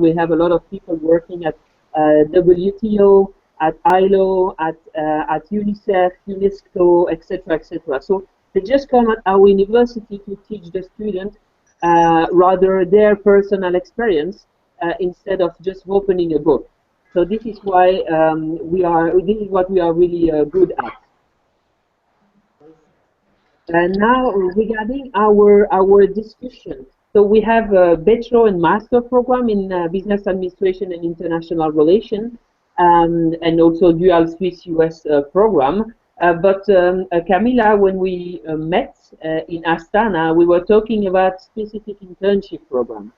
we have a lot of people working at WTO, at ILO, at UNICEF, UNESCO, etc., etc. So they just come at our university to teach the student rather their personal experience instead of just opening a book. So this is why this is what we are really good at. Now, regarding our discussion, so we have a bachelor and master program in business administration and international relations, and also dual Swiss-US program. But Camila, when we met in Astana, we were talking about specific internship program.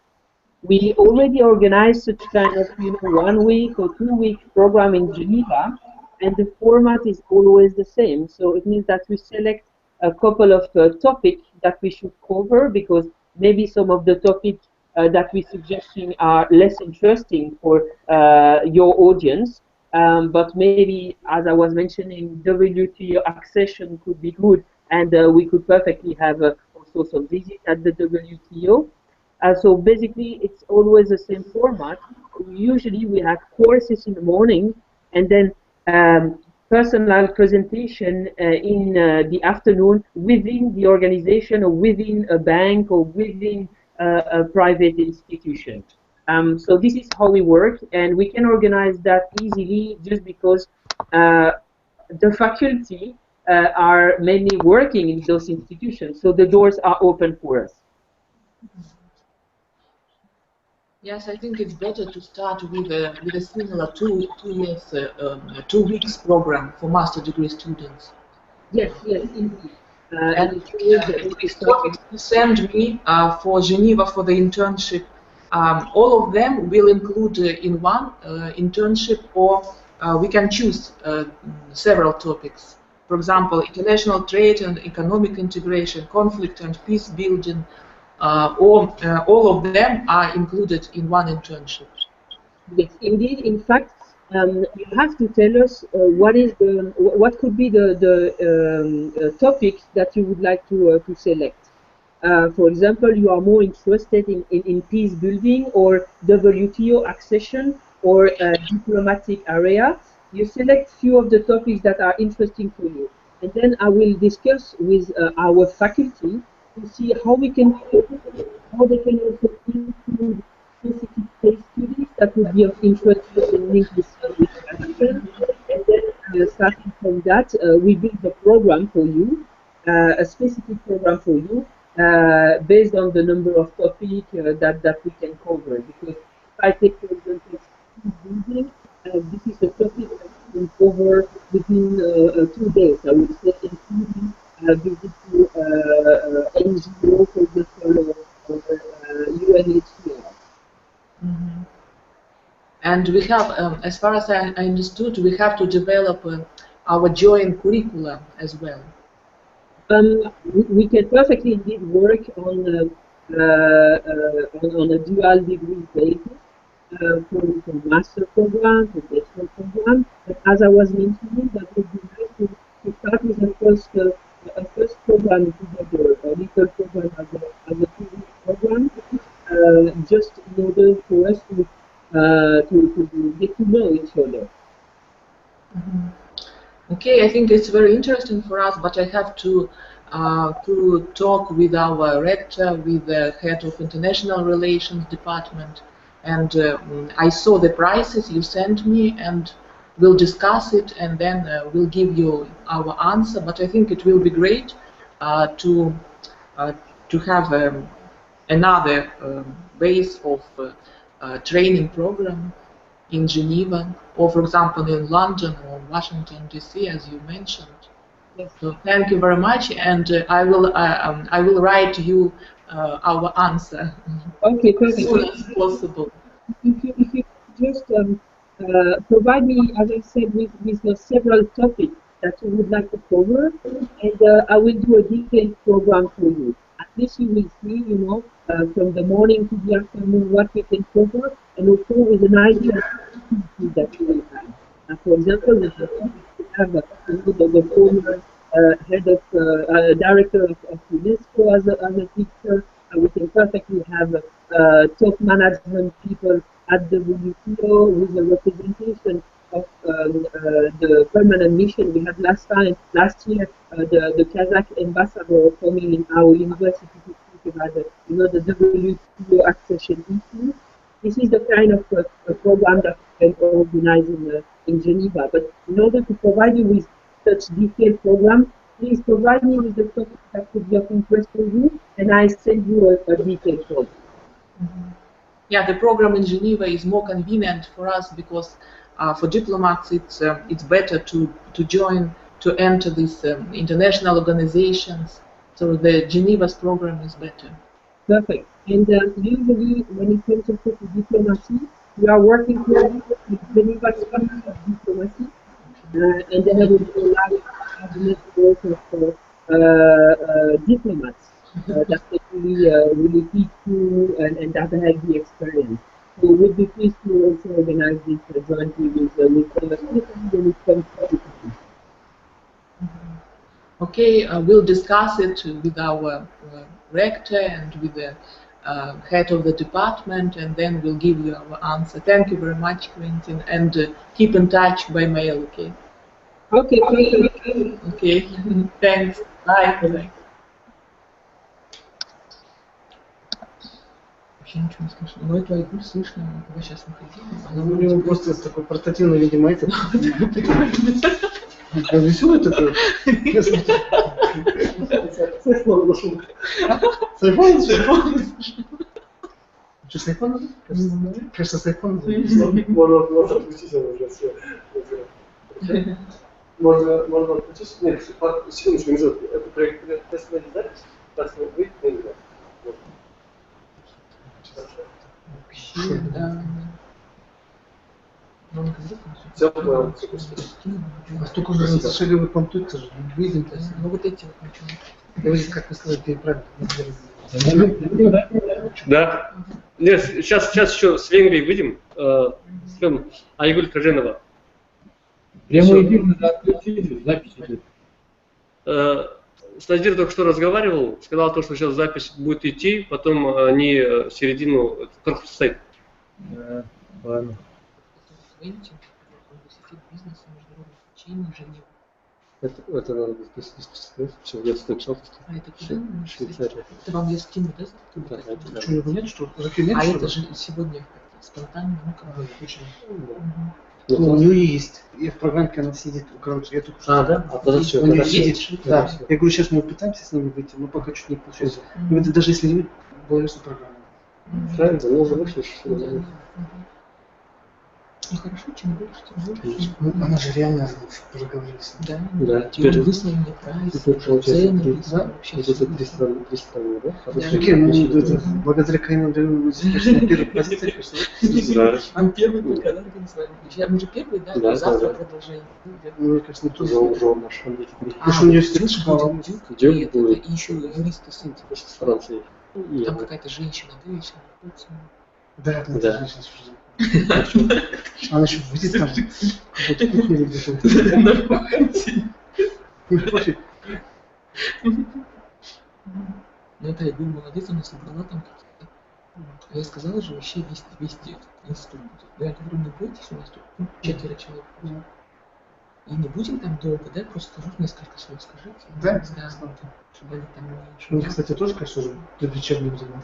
We already organized such kind of 1 week or 2 week program in Geneva, and the format is always the same. So it means that we select a couple of topics that we should cover, because maybe some of the topics that we're suggesting are less interesting for your audience. But maybe, as I was mentioning, WTO accession could be good, and we could perfectly have also some visit at the WTO. So basically, it's always the same format. Usually, we have courses in the morning, and then personal presentation in the afternoon within the organization or within a bank or within a private institution. So this is how we work, and we can organize that easily just because the faculty are mainly working in those institutions, so the doors are open for us. Yes, I think it's better to start with a similar 2 weeks program for master degree students. Yes, yes, indeed. And these topics you send me for Geneva for the internship, all of them will include in one internship, or we can choose several topics. For example, international trade and economic integration, conflict and peace building, all of them are included in one internship. Yes, indeed. In fact, you have to tell us what could be the topics that you would like to select. For example, you are more interested in peace building or WTO accession or diplomatic area. You select few of the topics that are interesting for you, and then I will discuss with our faculty to see how they can also include specific case studies that would be of interest in linked with action. And then starting from that, we build a program for you, a specific program for you, based on the number of topics that we can cover. Because if I take, for example, building, this is a topic that we can cover within 2 days, I would say, including visit to NGO, for example, or UNHCR. Mm-hmm. And we have, as far as I understood, we have to develop our joint curricula as well. We can perfectly indeed work on a dual degree basis for master program, for bachelor program. But as I was mentioning, that would be nice to start with a first program together, a little program as a 2-week program, just in order for us to get to know each other. Mm-hmm. Okay, I think it's very interesting for us, but I have to talk with our rector, with the head of international relations department, and I saw the prices you sent me, and we'll discuss it, and then we'll give you our answer. But I think it will be great to have another base of training program in Geneva, or for example in London or Washington DC, as you mentioned. Yes. So thank you very much, and I will write you our answer as soon as possible. If you just provide me, as I said, with several topics that you would like to cover, and I will do a detailed program for you. At least you will see, from the morning to the afternoon what we can cover, and also with an idea of that we will have. For example, we have the former head of director of UNESCO as a teacher. We can perfectly have top management people at the WTO with a representation of the permanent mission. We had last year, the Kazakh ambassador coming in our university to speak about the WTO accession issue. This is the kind of program that we can organize in Geneva. But in order to provide you with such detailed program, please provide me with the topic that could be of interest for you, and I send you a detailed program. Mm-hmm. Yeah, the program in Geneva is more convenient for us because for diplomats it's better to enter these international organizations. So the Geneva's program is better. Perfect. And usually, when it comes to diplomacy, we are working closely with Geneva School of Diplomacy, and then there will be a large network of diplomats that they really teach you and that have the experience. So we'll be pleased to also organize this jointly with when it comes to diplomacy. Okay, we'll discuss it with our rector and with the head of the department, and then we'll give you our answer. Thank you very much, Quentin, and keep in touch by mail, okay? Okay, okay. Thanks. Bye. Bye. Вообще ничего не слышно. Но эту айгуль слышно, когда сейчас выходила. У него просто такой портативный, видимо, этот. Веселый такой. С айфона? Что, с айфона? Кажется, с айфона. Можно отключить уже все. Можно отключить. Нет, секундочку, это проект тестовая запись. Так, вы нельзя. Все понял. А столько уже шаговый понтует, же видим. Ну вот эти вот ничего. Говорит, как вы сказали, переправить. Да. Нет, сейчас еще с Венгрии выйдем. Айгуль Каженова. Прямой эфир надо отключить, запись идет. Стадир только что разговаривал, сказал то, что сейчас запись будет идти, потом они середину только стоит. Да, ладно. Это надо сказать, все, я написал. Это куда? Швейцария. Это вам я скину, да? Да, это Что, нет, что? Нет, а что это же сегодня спонтанно, ну как бы. Ну, у нее есть. И в программке она сидит. Короче, я только что. да? А тогда все. У нее сидит. Да. Я говорю, сейчас мы пытаемся с ними выйти, но пока чуть не получается. Но это даже если не выйдет, благодаря программе. Правильно, мы уже вышли. Ну хорошо, чем больше, тем больше. Она же реально проговорилась. Да, да. Теперь выслали мне прайс, цены, вообще. Это 3 страны, да? Какие? Благодаря Каину Андрееву здесь на первой позиции. Да. А первый мы когда организовали? Мы же первый, да? Да, завтра да. продолжение. Мне кажется, не то. Уже в нашем дети. Потому что университет школа. Дюк будет. И еще юристы сын. С Франции. Там какая-то женщина, да, еще находится. Да, это Да. женщина. Она еще выйдет там. Вот кухня где-то. Не пофиг. Ну это я был молодец, она собрала там какие-то. А я сказала же, вообще весь этот институт будет. Ну я говорю, не бойтесь, у нас тут 4 человек. И не будем там долго, да? Просто скажу несколько слов, скажите. Да? Чтобы они там Ну, не... кстати, тоже, конечно, уже предвечерний время.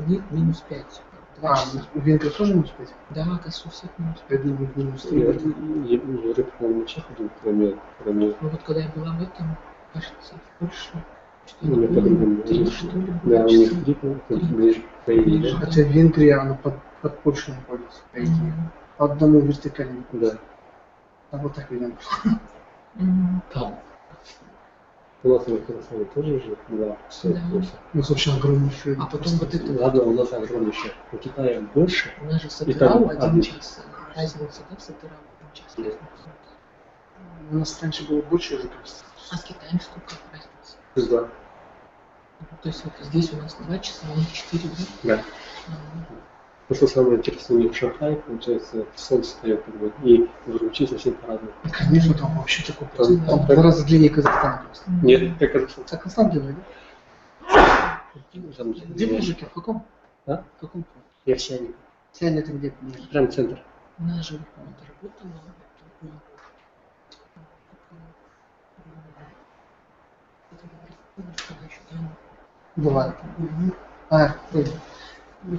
Нет, минус 5. 2 часа. У Венгрии тоже минус 5? Да, оказывается, у всех минус 5. Я думаю, минус 3. Я по-моему, ходил, кроме... Ну вот когда я была в этом, кажется, в Польше, что Ну, ли, по-другому. 3 что ли, Да, было у них часа. ближе к Каире. Хотя Венгрия, она под Польшей находится, по идее. По одному вертикальному. Да. А вот так видно. Там. У нас в Казахстане тоже уже два. Да. У нас вообще огромнейший. А потом вот это, Ладно, у нас огромнейшее. У Китая больше. у нас же с И там Атырау 1 один. час, разница, да, с Атырау 1 час разница. У нас раньше было больше, уже кажется. А с Китаем сколько разница? Да. То есть вот здесь у нас 2 часа, а у них 4, да? Да. Ну, что самое интересное, у них в Шанхае, получается, солнце встает, как бы, и звучит совсем по-разному. Конечно, там вообще такой Там- процент. Там в 2 раза длиннее Казахстана просто. Нет, как Казахстан. А Казахстан длинный, да? Там, Где мужики? В каком? А? В каком? Ярчаника. Тянет где-то. Прям центр. У нас же работала. Бывает.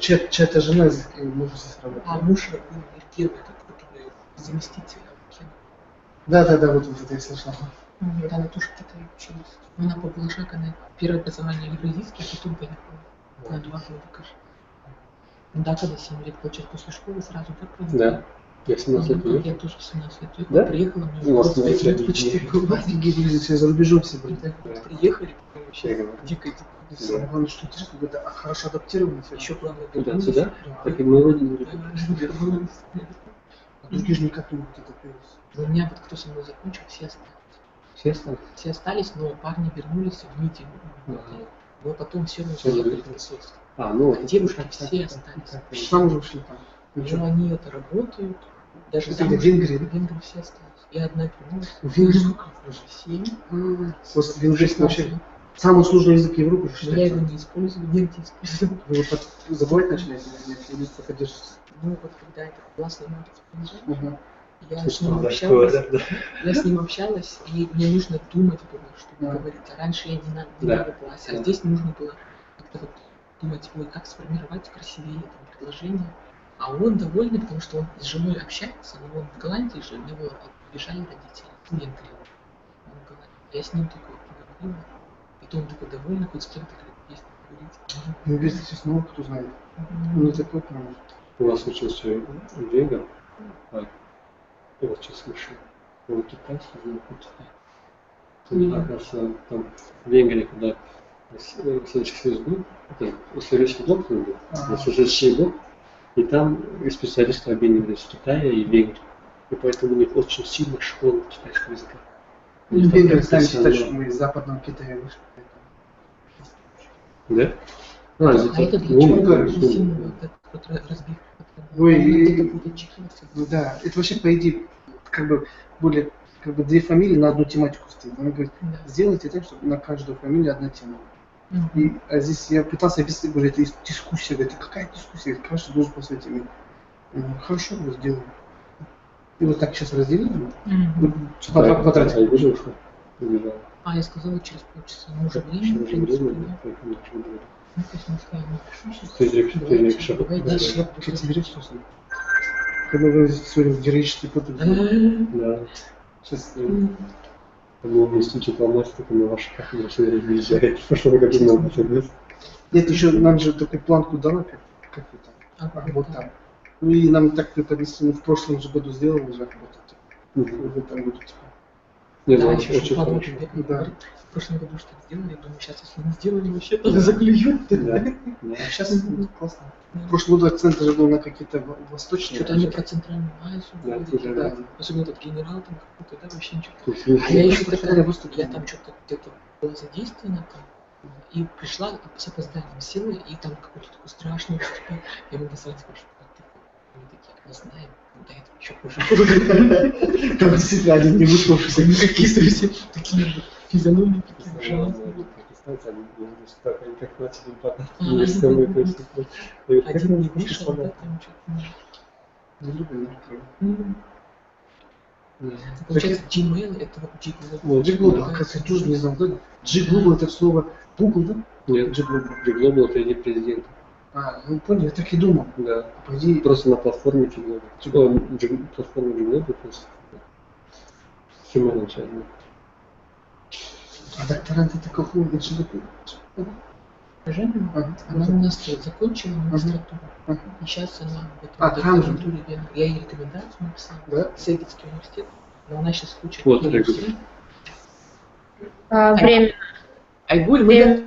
Чья-то жена муж здесь работает. А муж был первый, который заместитель. Да, вот это я слышал. Да, она тоже где-то училась. Она по Балашак, она первое образование евразийское, а потом поехала на 2 года, кажется. Да, когда 7 лет, получается, после школы сразу так Да. Я 17 лет приехал. Я тоже 17 лет приехала, Да? приехала, мне У нас 25 лет почти было. Офигеть, все за рубежом все были. Приехали, вообще Я дико. Самое главное, что интересно, когда хорошо адаптированы. Еще главное, Куда? Сюда? Так и мы родили. вернулись. А другие же никак не могут адаптироваться. У меня вот кто со мной закончил, все остались. Все остались? Все остались, но парни вернулись в МИДе. Но потом все равно Всё уехали же. в посольство. Ну, А девушки все остались. Сам уже ушли там. Ну, они это работают. Даже Это замуж. где, в Венгрии? В Венгрии все остались. И одна вернулась. В Венгрии? Сколько? Уже 7. Просто венгерский вообще самый сложный язык Европы Я считается. его не использую, нигде использую. Вы его забывать начинаете, или пока держитесь? Ну, вот когда это классный мальчик приезжал, Ага. я с ним общалась. Я с ним общалась, и мне нужно думать было, чтобы говорить. А раньше я не надо классе, а здесь нужно было как-то вот думать, ой, как сформировать красивее там, предложение. А он довольный, потому что он с женой общается, но он в Голландии же, у него бежали родители в Венгрии. Он в Голландии. Я с ним такой поговорила, и то он такой довольный, хоть с кем-то есть поговорить. Ну, без честного, кто знает. Ну, такой прям. У нас учился венгер, его сейчас смешно. Он китайский, он Китай. Оказывается, там в Венгрии, когда Советский Союз был, это следующий год был, следующий год, и там специалисты обменивались в Китае и Венгрии. И поэтому у них очень сильно школа китайского языка. Венгры сами считают, что мы из западного Китая вышли. Да? А это для чего? Сильно вот этот вот разбив. Ой, ну да, это вообще по идее как бы более как бы две фамилии на одну тематику стоит. Она говорит, сделайте так, чтобы на каждую фамилию одна тема. А здесь я пытался объяснить, говорю, это дискуссия. Говорит, какая дискуссия? Каждый должен по своей теме. Хорошо, мы сделаем. И вот так сейчас разделили. Потратили. Уже ушел. А я сказала через полчаса, но уже время, в принципе, да. Ну, то есть, может, я напишу сейчас. Ты решил. Давай дальше. Что тебе речь, собственно? Когда вы сегодня героический подвиг. Да. Сейчас в институте полностью только на ваших кафедрах все время выезжает. В прошлом году нам это. Нет, еще нам же такую планку дала, как это, вот там. Ну и нам так преподнесли, мы в прошлом же году сделали уже работать. В этом году типа. Нет, Да, очень еще хорошо. да. В прошлом году что-то сделали, я думаю, сейчас, если не сделали, вообще тогда заклюют. Да. Сейчас классно. В прошлом году акцент же был на какие-то восточные. Что-то они про Центральную Азию Да, говорили, да. особенно этот генерал там какой-то, да, вообще ничего. А я еще такая, я там что-то где-то была задействована там, и пришла с опозданием, села, и там какой-то такой страшный успех. Я ему сразу спрашиваю, как ты? Они такие, не знаем, до этого еще хуже. Там действительно один не вышел. Они какие совсем такие физиономии, такие ужасные. Они как начали падать. Один не вышел, да, там что-то. Не люблю. Получается, Gmail это вот Gmail. Вот, G-Global, оказывается, я тоже не знал, да? G-Global это слово Google, да? Нет, G-Global это не президент. Ну понял, я так и думал. Да. По идее, Просто на платформе G-Global. Платформа G-Global просто. Хима начальник. а докторант это какой? Это что такое? Женя, она у нас закончила магистратуру. И сейчас она в докторантуре Венгрии. Я ей рекомендацию написала. Да? Советский университет. Но она сейчас хочет. Вот, я говорю. Время. Айгуль, Время.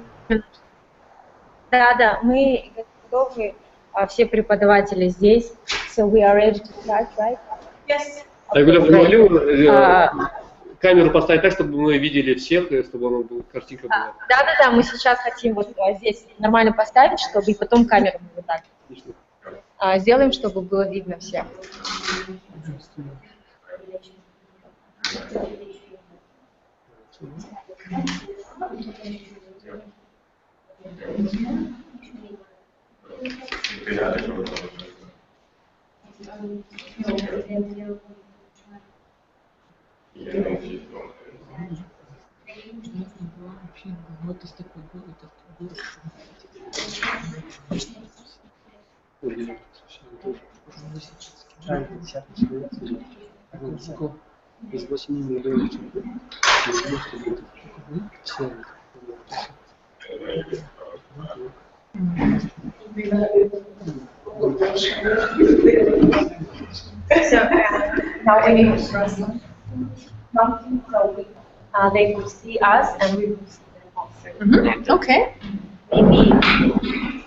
Да, мы готовы. Все преподаватели здесь. So we are ready to start, right? Yes. Айгуль, вы могли камеру поставить так, чтобы мы видели всех, и чтобы она была, картинка была? Да, мы сейчас хотим вот здесь нормально поставить, чтобы и потом камеру мы вот так сделаем, чтобы было видно всех. Из 8 миллионов человек, So now we need to trust something so they could see us and we could see them also. Okay. Maybe,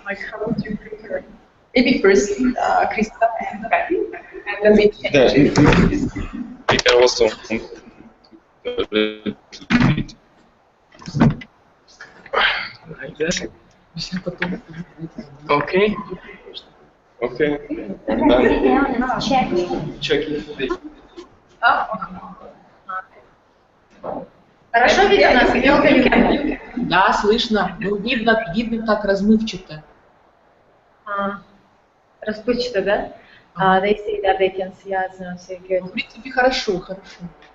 like, how would you prefer? Maybe first Krista and Kathy, and then we can Да, choose. I can also. Okay. Okay. Check. Check. Хорошо видно нас, или Да, слышно. Ну, видно так размывчато. расплывчато, да? They say that they can see us now, so В good. принципе, хорошо.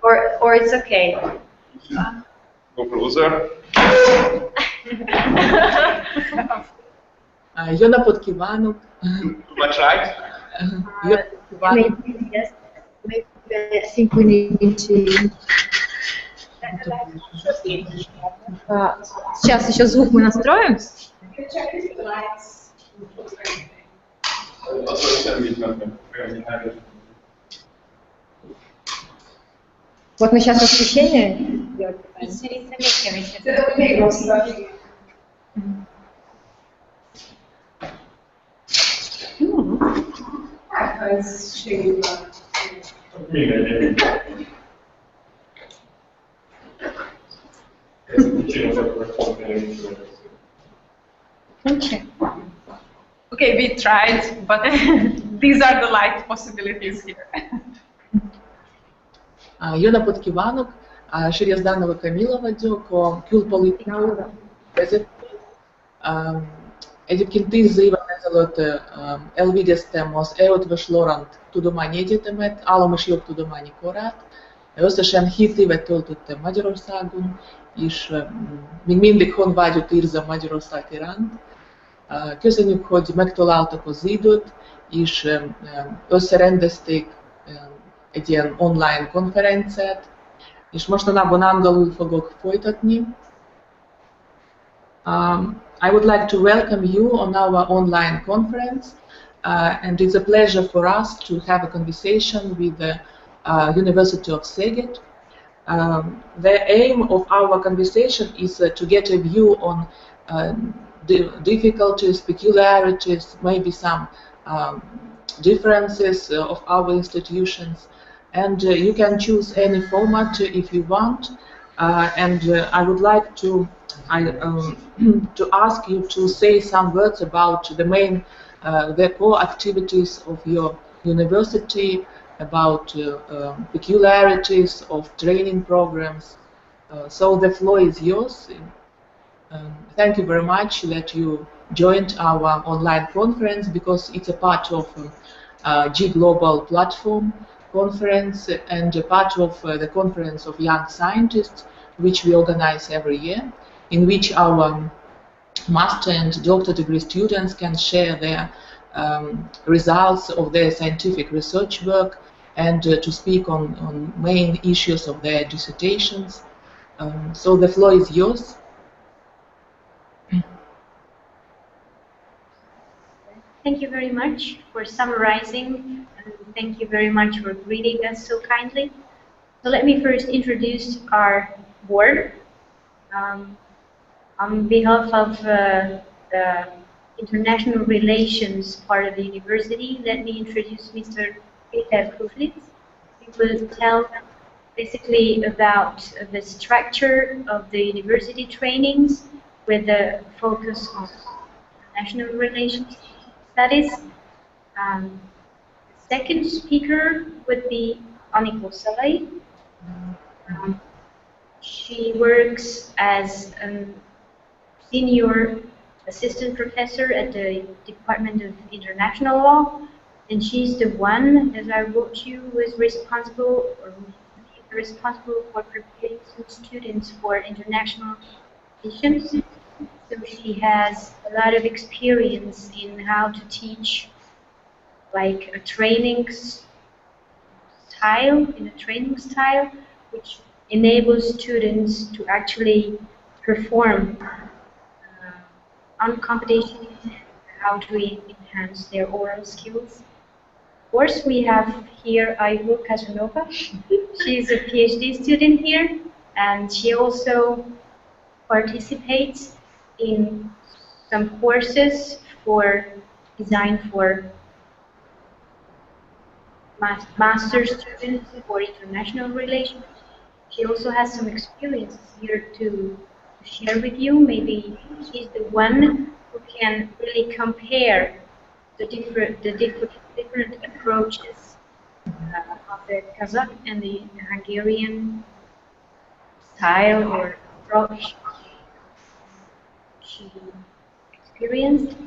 Or it's okay. Go closer. Йона подкиванук. Too much right. Йона подкиванук. Maybe, yes. Maybe I think we need to... Сейчас еще звук мы настроим. Вот мы сейчас освещение делать. Okay, we tried, but these are the light possibilities here. Йона подкиванук. Ширjes danova Kamilova djoko kul politika. Egyébként 10 éven ezelőtt elvégeztem az EOTVES Lorant Tudományi Egyetemet, állam és jogtudományi korát. Összesen 7 évet töltöttem Magyarországon, és még mindig honvágyat érzem Magyarország iránt. Köszönjük, hogy megtaláltak az időt, és összerendezték egy ilyen online konferenciát, és mostanában angolul fogok folytatni. I would like to welcome you on our online conference, and it's a pleasure for us to have a conversation with the University of Szeged. The aim of our conversation is to get a view on the difficulties, peculiarities, maybe some differences of our institutions, and you can choose any format if you want. And I would like to ask you to say some words about the core activities of your university, about peculiarities of training programs. So the floor is yours. Thank you very much that you joined our online conference, because it's a part of G Global platform conference and a part of the conference of young scientists, which we organize every year, in which our master and doctor degree students can share their results of their scientific research work and to speak on main issues of their dissertations. So the floor is yours. Thank you very much for summarizing, and thank you very much for greeting us so kindly. So let me first introduce our board. On behalf of the International Relations part of the university, let me introduce Mr. Peter Kuflitz. He will tell basically about the structure of the university trainings with a focus on international relations studies. The second speaker would be Aniko Salai. She works as a senior assistant professor at the Department of International Law, And she's the one, as I wrote you, who is responsible for preparing some students for international competitions. So she has a lot of experience in how to teach, like a training style, which enables students to actually perform on competitions and how to enhance their oral skills. Of course, we have here Aygu Casanova. She's a PhD student here, and she also participates in some courses designed for master students for international relations. She also has some experiences here to share with you. Maybe she's the one who can really compare the different approaches of the Kazakh and the Hungarian style or approach she experienced.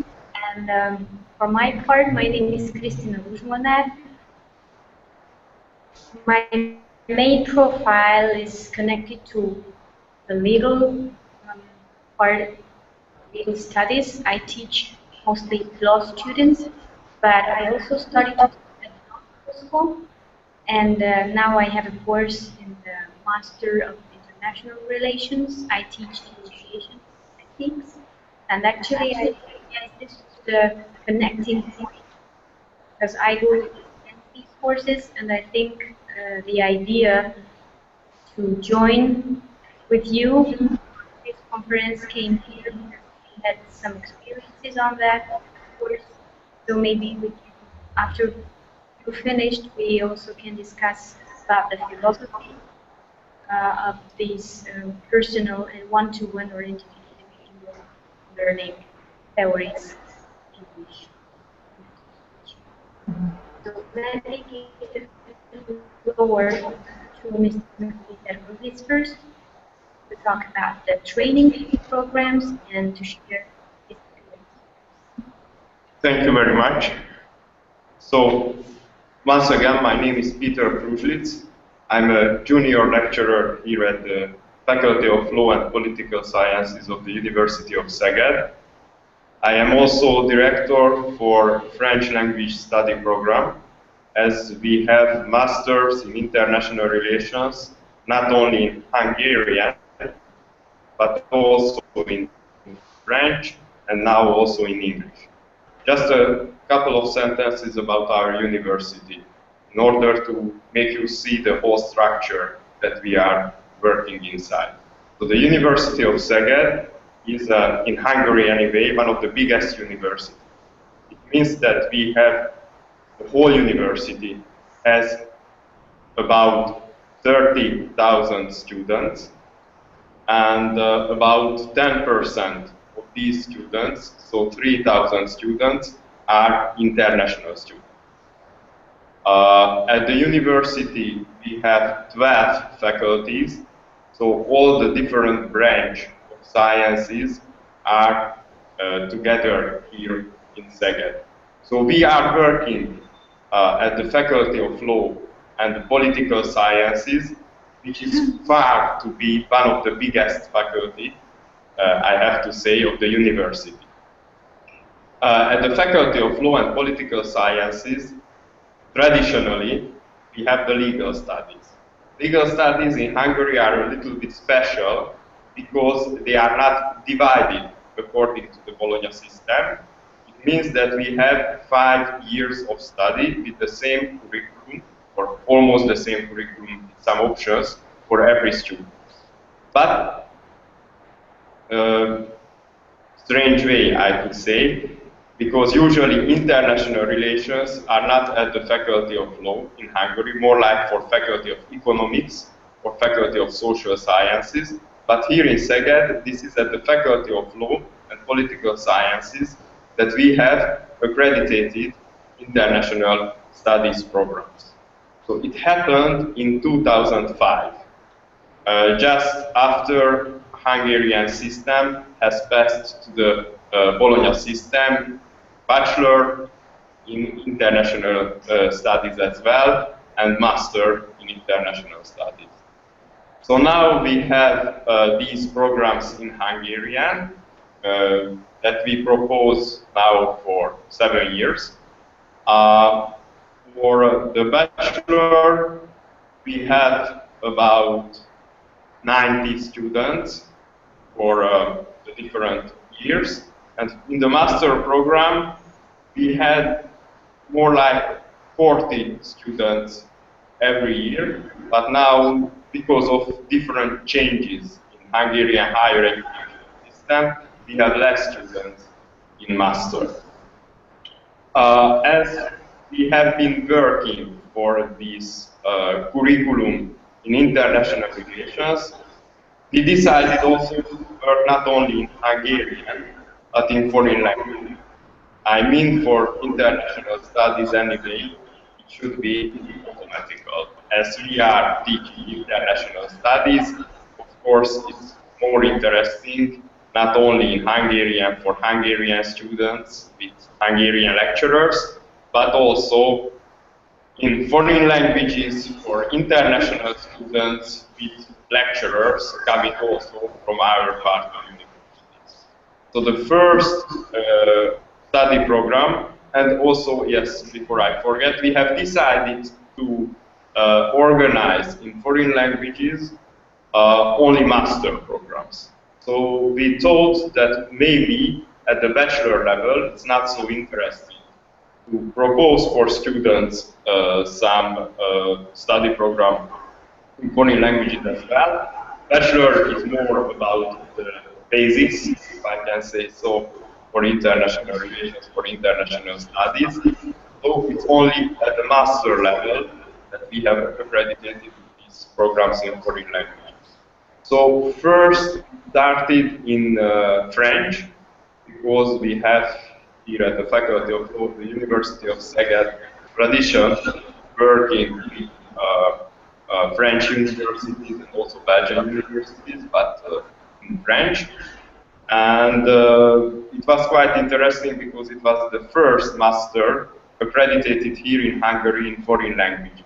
And for my part, my name is Kristina Luzmonet. My main profile is connected to the legal part, legal studies. I teach mostly law students, but I also studied at law school, and now I have a course in the Master of International Relations. I teach negotiation techniques, and actually I guess this is the connecting point, because I go in these courses, and I think the idea to join with you this conference came here because we had some experiences on that course. So maybe after you're finished, we also can discuss about the philosophy of these personal and one-to-one or individual learning theories in English. So let me give the floor to Mr. Peter Rubis first to talk about the training programs and to share his experience. Thank you very much. So, once again, my name is Peter Kruslitz. I'm a junior lecturer here at the Faculty of Law and Political Sciences of the University of Szeged. I am also director for French language study program, as we have masters in international relations, not only in Hungarian, but also in French, and now also in English. Just a couple of sentences about our university, in order to make you see the whole structure that we are working inside. So the University of Szeged is, in Hungary anyway, one of the biggest universities. It means that we have, the whole university has about 30,000 students, and about 10% of these students, so 3,000 students, are international students. At the university, we have 12 faculties, so all the different branches of sciences are together here in Szeged. So we are working at the Faculty of Law and Political Sciences, which is far to be one of the biggest faculty, I have to say, of the university. At the Faculty of Law and Political Sciences, traditionally, we have the legal studies. Legal studies in Hungary are a little bit special because they are not divided according to the Bologna system. It means that we have 5 years of study with the same curriculum, or almost the same curriculum with some options for every student. But, strange way, I could say, because usually international relations are not at the Faculty of Law in Hungary, more like for Faculty of Economics or Faculty of Social Sciences. But here in Szeged, this is at the Faculty of Law and Political Sciences that we have accredited international studies programs. So it happened in 2005, just after Hungarian system has passed to the Bologna system. Bachelor in international studies as well, and master in international studies. So now we have these programs in Hungarian that we propose now for 7 years. For the bachelor, we have about 90 students for the different years. And in the master program, we had more like 40 students every year. But now, because of different changes in Hungarian higher education system, we have less students in master. As we have been working for this curriculum in international relations, we decided also to work not only in Hungarian, but in foreign language. I mean, for international studies anyway, it should be automatical. As we are teaching international studies, of course, it's more interesting not only in Hungarian for Hungarian students with Hungarian lecturers, but also in foreign languages for international students with lecturers coming also from our partner universities. So the first study program, and also, yes, before I forget, we have decided to organize in foreign languages only master programs. So we thought that maybe at the bachelor level it's not so interesting to propose for students some study program in foreign languages as well. Bachelor is more about the basics, if I can say so, for international relations, for international studies. So it's only at the master level that we have accredited these programs in foreign languages. So first started in French, because we have here at the Faculty of Law, the University of Szeged, tradition working with French universities and also Belgian universities, but in French. And it was quite interesting because it was the first master accredited here in Hungary in foreign languages.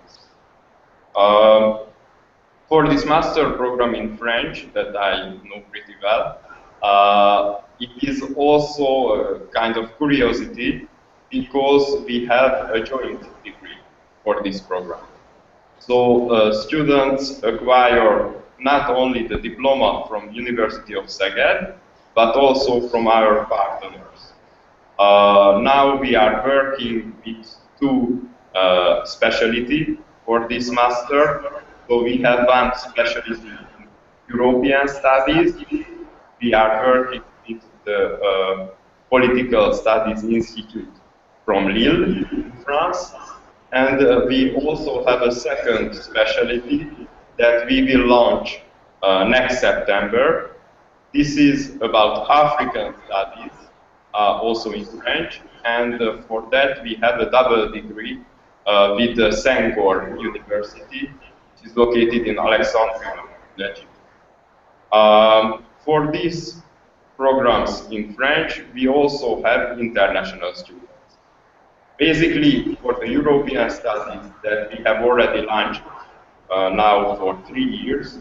For this master program in French that I know pretty well, it is also a kind of curiosity because we have a joint degree for this program. So students acquire not only the diploma from University of Szeged, but also from our partners. Now we are working with two specialties for this master. So we have one specialty in European studies. We are working with the Political Studies Institute from Lille, in France. And we also have a second specialty that we will launch next September. This is about African studies, also in French. And for that, we have a double degree with the Senghor University, which is located in Alexandria, Egypt. For these programs in French, we also have international students. Basically, for the European studies that we have already launched now for 3 years,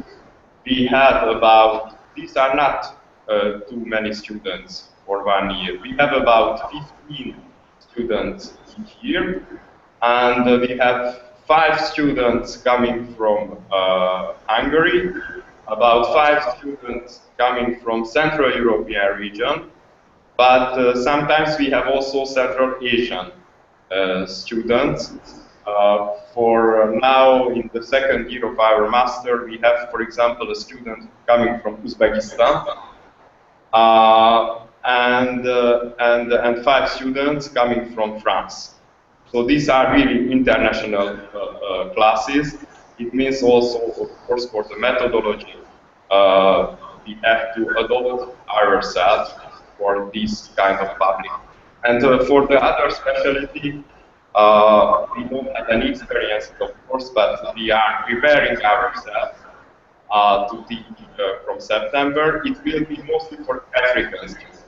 we have about, these are not too many students for 1 year. We have about 15 students each year, and we have 5 students coming from Hungary, about 5 students coming from Central European region, but sometimes we have also Central Asian students. For now, in the second year of our master, we have, for example, a student coming from Uzbekistan, and 5 students coming from France. So these are really international classes. It means also, of course, for the methodology, we have to adopt ourselves for this kind of public. And for the other specialty, we don't have any experience, of course, but we are preparing ourselves to teach from September. It will be mostly for African students.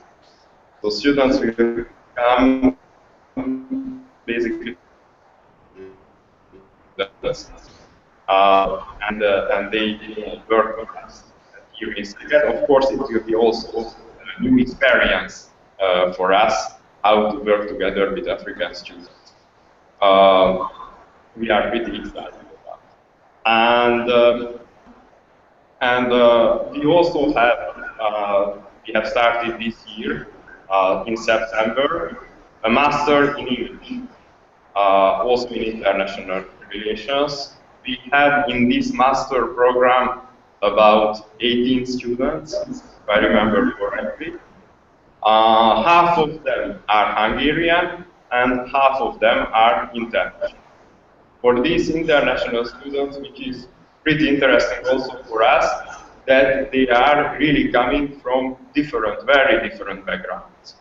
So students will come basically and they work with us here in Senegal. Of course, it will be also a new experience for us how to work together with African students. We are pretty excited about it. And we also have started this year in September a master in English, also in international relations. We have in this master program about 18 students, if I remember correctly. Half of them are Hungarian and half of them are international. For these international students, which is pretty interesting also for us, that they are really coming from different, very different backgrounds.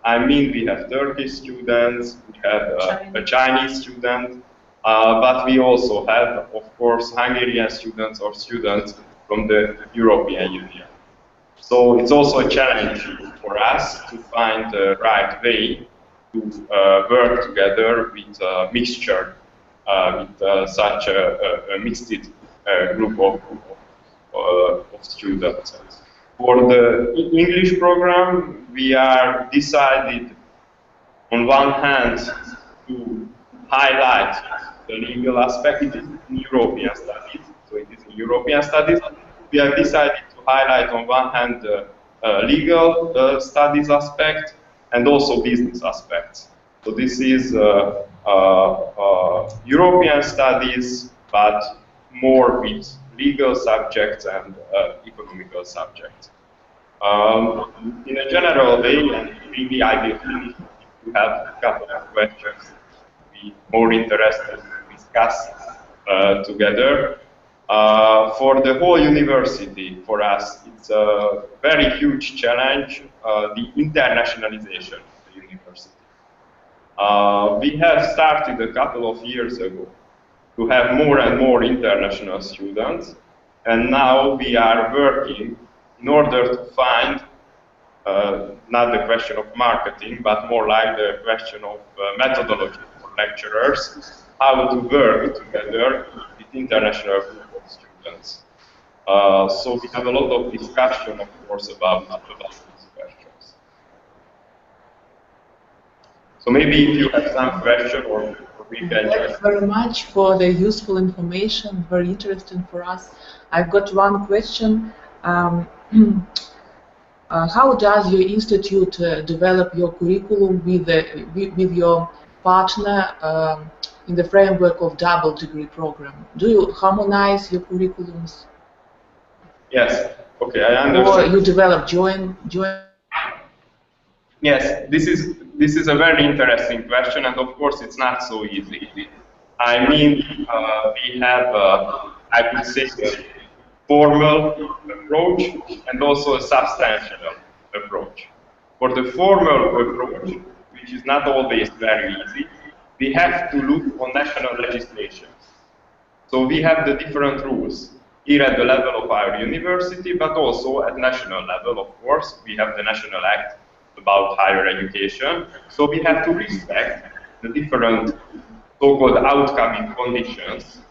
I mean, we have Turkish students, we have a Chinese student, but we also have, of course, Hungarian students or students from the European Union. So it's also a challenge for us to find the right way to work together with a mixture, with such a mixed group of students. For the English program, we are decided on one hand to highlight the legal aspect. It is in European studies, so it is in European studies. We have decided to highlight on one hand the legal studies aspect and also business aspects. So this is European studies, but more with legal subjects and economical subjects. In a general way, and maybe I will finish if you have a couple of questions be more interested to discuss together. For the whole university, for us, it's a very huge challenge, the internationalization of the university. We have started a couple of years ago to have more and more international students, and now we are working in order to find not the question of marketing, but more like the question of methodology for lecturers, how to work together with international group of students. So we have a lot of discussion, of course, about these questions. So maybe if you have some question or we can Thank you very much for the useful information, very interesting for us. I've got one question. How does your institute develop your curriculum with your partner in the framework of double degree program? Do you harmonize your curriculums? Yes. Okay, I understand. Or you develop joint? Yes, this is a very interesting question, and of course it's not so easy. I mean, we have, I would say, a formal approach and also a substantial approach. For the formal approach, which is not always very easy, we have to look on national legislation. So we have the different rules here at the level of our university, but also at national level, of course. We have the National Act about higher education. So we have to respect the different so-called outcoming conditions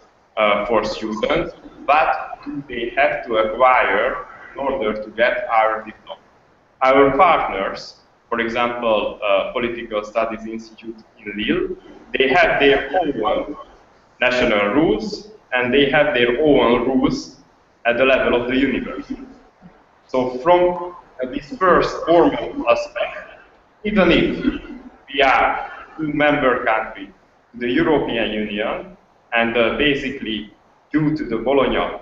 for students, but they have to acquire in order to get our diploma. Our partners, for example, Political Studies Institute in Lille, they have their own national rules, and they have their own rules at the level of the university. So from this first formal aspect, even if we are two member countries to the European Union, and basically due to the Bologna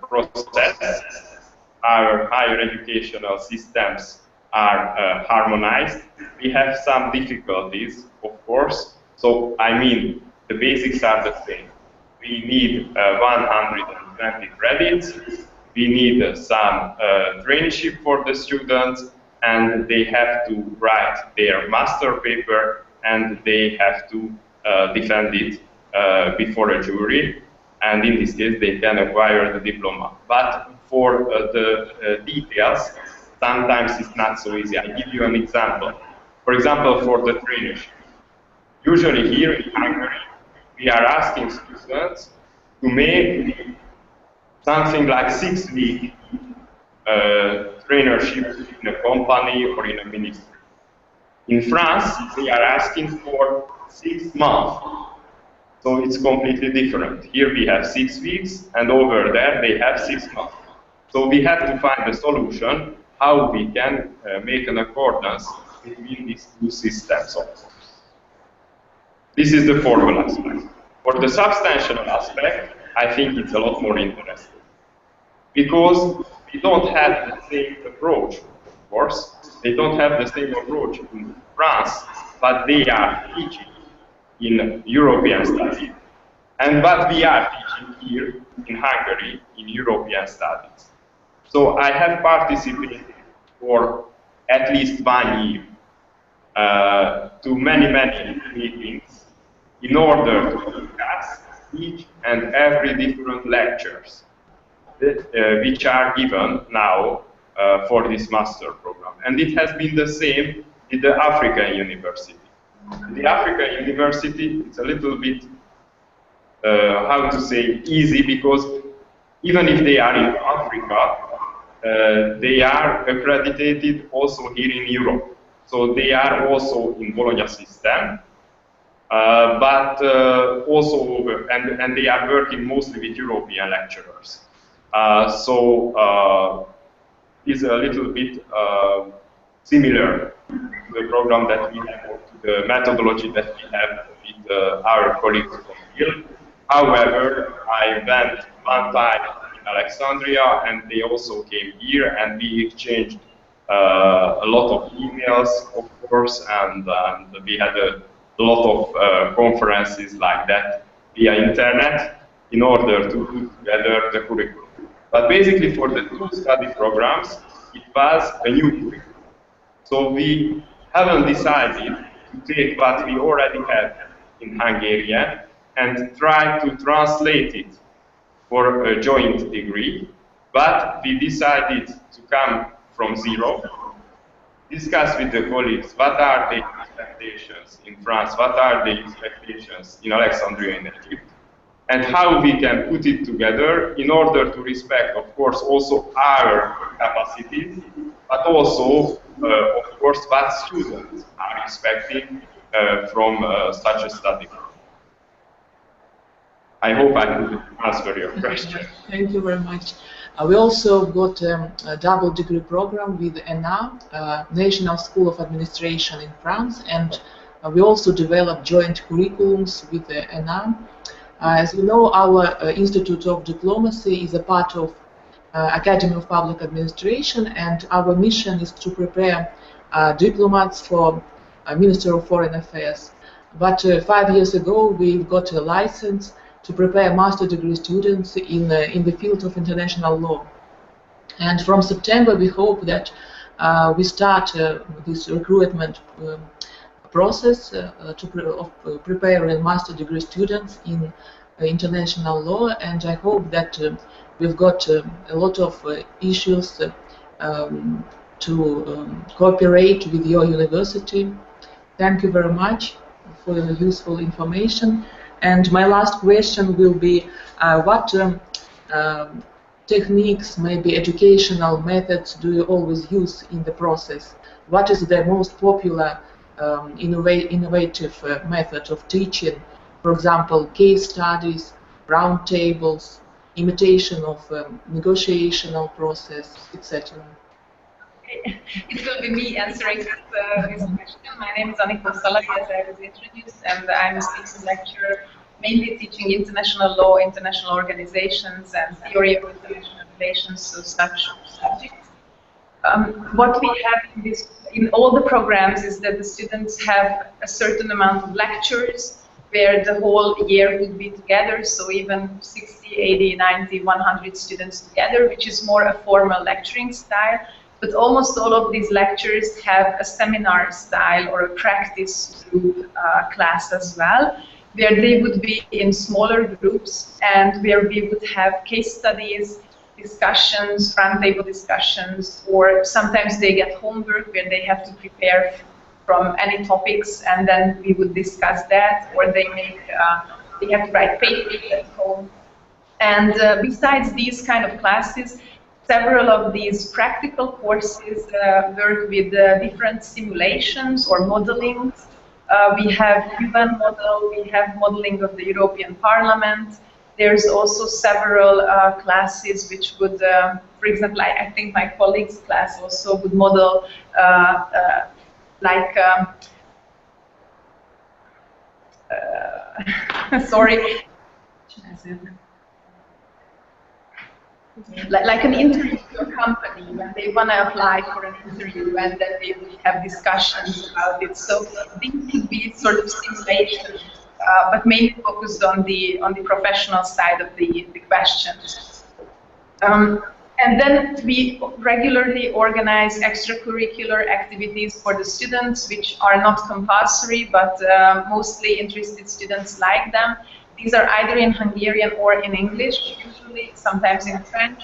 process, our higher educational systems are harmonized. We have some difficulties, of course. So, I mean, the basics are the same. We need 120 credits. We need some traineeship for the students, and they have to write their master paper, and they have to defend it before a jury. And in this case, they can acquire the diploma. But for the details, sometimes it's not so easy. I'll give you an example. For example, for the traineeship. Usually here in Hungary, we are asking students to make something like 6-week trainership in a company or in a ministry. In France, they are asking for 6 months. So it's completely different. Here we have 6 weeks, and over there they have 6 months. So we have to find a solution how we can make an accordance between these two systems. This is the formal aspect. For the substantial aspect, I think it's a lot more interesting. Because we don't have the same approach, of course. They don't have the same approach in France, but they are teaching in European studies. And what we are teaching here in Hungary in European studies. So I have participated for at least 1 year to many meetings in order to discuss each and every different lectures which are given now for this master program. And it has been the same with the African University. The African University, it's a little bit, how to say, easy, because even if they are in Africa, they are accredited also here in Europe. So they are also in Bologna system, but also over, and they are working mostly with European lecturers. It's a little bit similar to the program that we have, or to the methodology that we have with our colleagues from here. However, I went one time in Alexandria, and they also came here, and we exchanged a lot of emails, of course, and we had a lot of conferences like that via internet in order to put together the curriculum. But basically, for the 2 study programs, it was a new curriculum. So we haven't decided to take what we already have in Hungarian and try to translate it for a joint degree, but we decided to come from zero, discuss with the colleagues what are the expectations in France, what are the expectations in Alexandria in Egypt, and how we can put it together in order to respect, of course, also our capacities, but also, of course, what students are expecting from such a study. I hope I could answer your question. Thank you very much. We also got a double degree program with ENA, National School of Administration in France, and we also developed joint curriculums with the ENA. As you know, our Institute of Diplomacy is a part of Academy of Public Administration, and our mission is to prepare diplomats for Minister of Foreign Affairs. But 5 years ago, we got a license to prepare master degree students in the field of international law. And from September, we hope that we start this recruitment process of preparing master degree students in international law, and I hope that we've got a lot of issues to cooperate with your university. Thank you very much for the useful information. And my last question will be, what techniques, maybe educational methods, do you always use in the process? What is the most popular innovative method of teaching? For example, case studies, round tables, imitation of negotiational process, etc. Okay. It will be me answering this question. My name is Anika Salak, as I was introduced, and I'm a teaching lecturer, mainly teaching international law, international organizations, and theory of international relations, so such subjects. What we have in all the programs is that the students have a certain amount of lectures where the whole year would be together, so even 60, 80, 90, 100 students together, which is more a formal lecturing style. But almost all of these lectures have a seminar style or a practice group class as well, where they would be in smaller groups and where we would have case studies, discussions, roundtable discussions, or sometimes they get homework where they have to prepare from any topics, and then we would discuss that, or they have to write papers at home. And besides these kind of classes, several of these practical courses work with different simulations or modelings. We have UN model, we have modeling of the European Parliament. There's also several classes which would, for example, I think my colleague's class also would model sorry, like an interview to a company when they want to apply for an interview, and then they will have discussions about it. So these could be sort of simulations, but mainly focused on the professional side of the questions. And then we regularly organize extracurricular activities for the students, which are not compulsory, but mostly interested students like them. These are either in Hungarian or in English, usually, sometimes in French.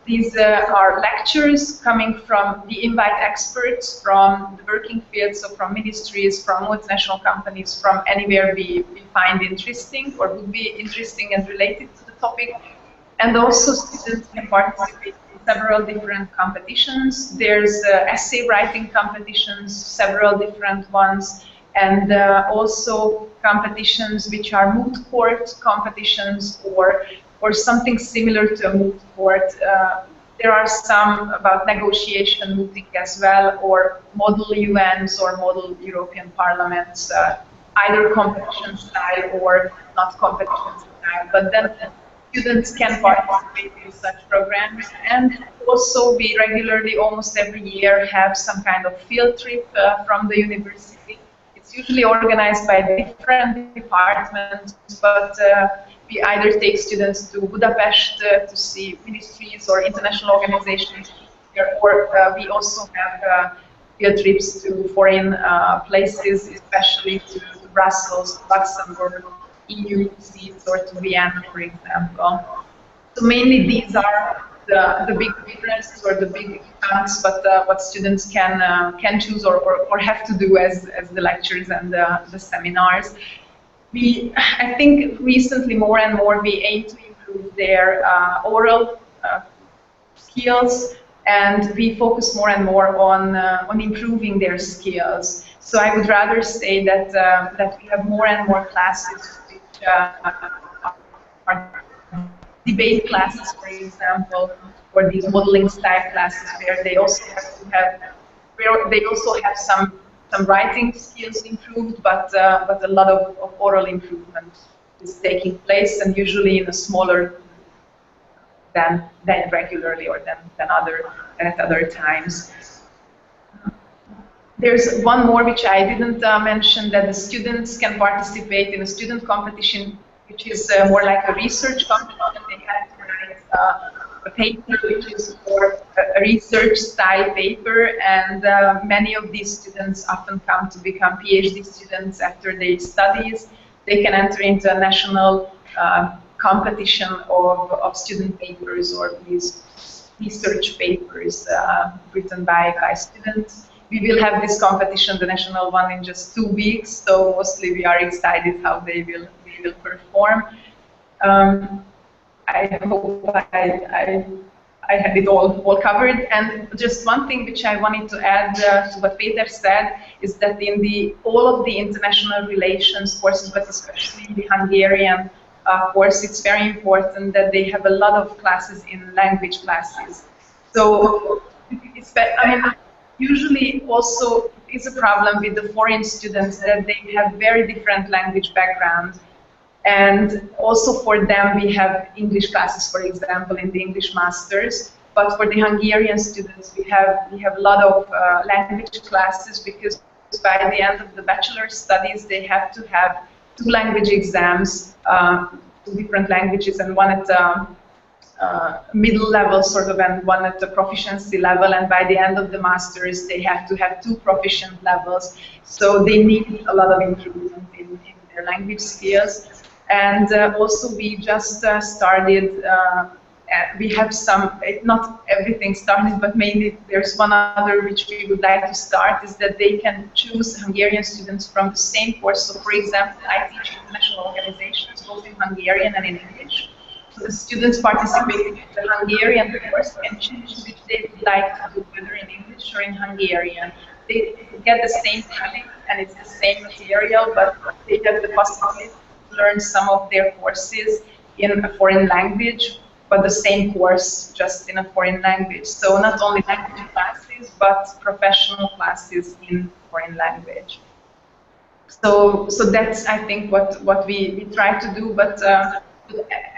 These are lectures coming from, we invite experts from the working field, so from ministries, from multinational companies, from anywhere we find interesting or would be interesting and related to the topic. And also students can participate in several different competitions. There's essay writing competitions, several different ones, and also competitions which are moot court competitions or something similar to a moot court. There are some about negotiation mooting as well, or model UNs or model European parliaments, either competition style or not competition style. But then students can participate in such programs. And also we regularly, almost every year, have some kind of field trip from the university. It's usually organized by different departments, but we either take students to Budapest to see ministries or international organizations, or we also have field trips to foreign places, especially to Brussels, Luxembourg, EU seats, or to Vienna, for example. So mainly these are the big differences or the big chunks, but what students can choose or have to do as the lectures and the seminars. I think recently more and more we aim to improve their oral skills, and we focus more and more on improving their skills. So I would rather say that that we have more and more classes which are debate classes, for example, or these modeling style classes where they also have some writing skills improved, but a lot of oral improvement is taking place, and usually in a smaller than regularly or than at other times. There's one more which I didn't mention, that the students can participate in a student competition, which is more like a research competition. They have to write a paper which is for a research style paper, and many of these students often come to become PhD students after their studies. They can enter into a national competition of student papers or these research papers written by students. We will have this competition, the national one, in just 2 weeks, so mostly we are excited how they will perform. I hope I had it all covered. And just one thing which I wanted to add to what Peter said is that in all of the international relations courses, but especially the Hungarian course, it's very important that they have a lot of classes in language classes. So, usually also it's a problem with the foreign students that they have very different language backgrounds. And also for them, we have English classes, for example, in the English masters. But for the Hungarian students, we have a lot of language classes, because by the end of the bachelor studies, they have to have 2 language exams, 2 different languages, and one at middle level, sort of, and one at the proficiency level. And by the end of the masters, they have to have 2 proficient levels. So they need a lot of improvement in their language skills. And also we just started we have some, not everything started, but mainly there's one other which we would like to start, is that they can choose Hungarian students from the same course. So for example, I teach international organizations both in Hungarian and in English. So the students participating in the Hungarian course can choose which they would like to do, whether in English or in Hungarian. They get the same credit and it's the same material, but they have the possibility to learn some of their courses in a foreign language, but the same course just in a foreign language. So not only language classes, but professional classes in foreign language. So that's, I think, what we try to do, but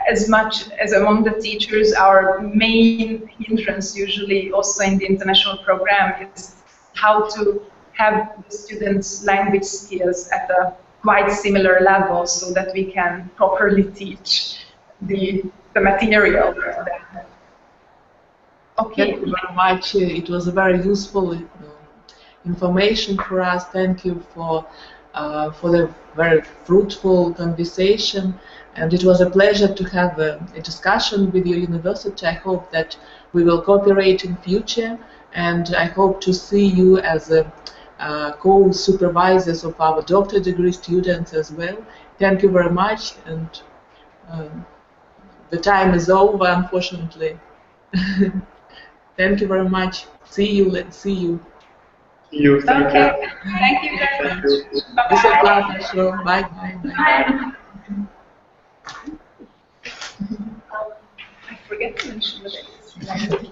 as much as among the teachers, our main hindrance usually also in the international program is how to have the students' language skills at a quite similar level so that we can properly teach the material. Okay. Thank you very much. It was a very useful information for us. Thank you for the very fruitful conversation. And it was a pleasure to have a discussion with your university. I hope that we will cooperate in future, and I hope to see you as a co-supervisors of our doctorate degree students as well. Thank you very much, and the time is over, unfortunately. Thank you very much. See you. Let's see you. See you. Thank you. Thank you very much. This is Bye. Bye. Bye. I forget to mention the dates.